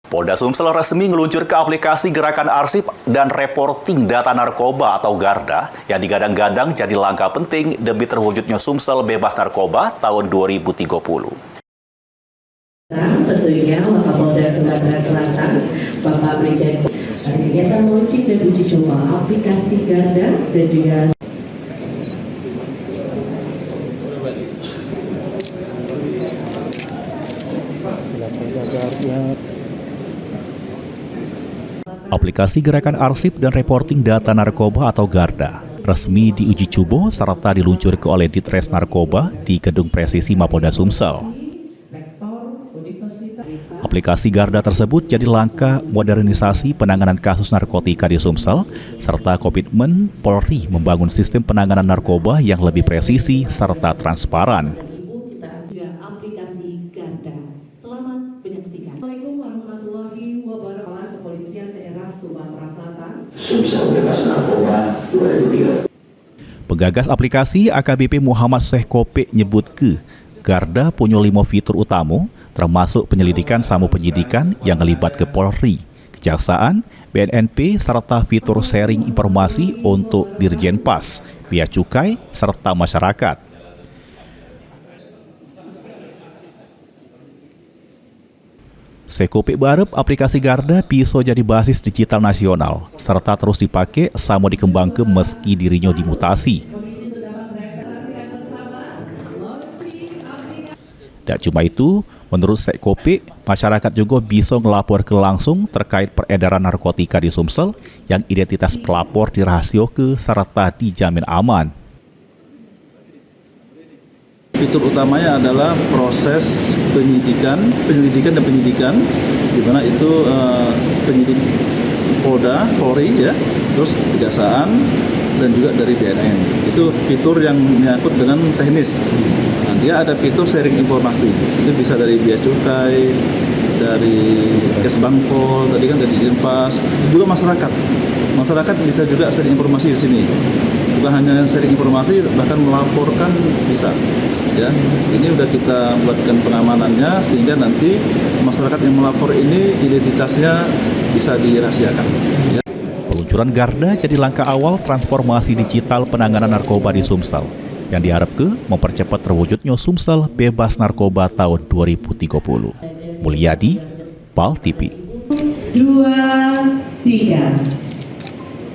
Polda Sumsel resmi meluncurkan aplikasi Gerakan Arsip dan Reporting Data Narkoba atau GARDA yang digadang-gadang jadi langkah penting demi terwujudnya Sumsel bebas narkoba tahun 2030. Tentunya Wakapolda Sumatera Selatan, Bapak Brigjen, kegiatan launching dan uji coba aplikasi GARDA dan juga Aplikasi Gerakan Arsip dan Reporting Data Narkoba atau GARDA resmi diuji coba serta diluncurkan oleh Ditres Narkoba di Gedung Presisi Mapolda Sumsel. Aplikasi GARDA tersebut jadi langkah modernisasi penanganan kasus narkotika di Sumsel serta komitmen Polri membangun sistem penanganan narkoba yang lebih presisi serta transparan. aplikasi GARDA. Selamat menyaksikan. Assalamualaikum warahmatullahi wabarakatuh. Kepolisian Daerah Sumatera Selatan. Sumsel bebas narkoba 2030. Penggagas aplikasi AKBP Muhammad Syekh Kopek nyebut GARDA punya 5 fitur utama, termasuk penyelidikan sama penyidikan yang melibat ke Polri, Kejaksaan, BNNP, serta fitur sharing informasi untuk Dirjen Pas, Bea Cukai, serta masyarakat. Sekopek berharap aplikasi GARDA bisa jadi basis digital nasional, serta terus dipakai sama dikembangkan meski dirinya dimutasi. Tak cuma itu, menurut Sekopek, masyarakat juga bisa melapor ke langsung terkait peredaran narkotika di Sumsel yang identitas pelapor dirahasiakan serta dijamin aman. Fitur utamanya adalah proses penyelidikan dan penyidikan, di mana itu penyidik Polda, Polri, ya, terus Kejaksaan dan juga dari BNN. Itu fitur yang menyangkut dengan teknis. Nah, dia ada fitur sharing informasi. Itu bisa dari Bea Cukai, dari Kesbangpol, tadi kan dari Dirjen Pas, juga masyarakat. Masyarakat bisa juga sharing informasi di sini. Bukan hanya sharing informasi, bahkan melaporkan bisa. Ya, ini udah kita buatkan pengamanannya sehingga nanti masyarakat yang melapor ini identitasnya bisa dirahasiakan. Ya. Peluncuran GARDA jadi langkah awal transformasi digital penanganan narkoba di Sumsel yang diharapkan mempercepat terwujudnya Sumsel bebas narkoba tahun 2030. Mulyadi, PAL TV. 2, 3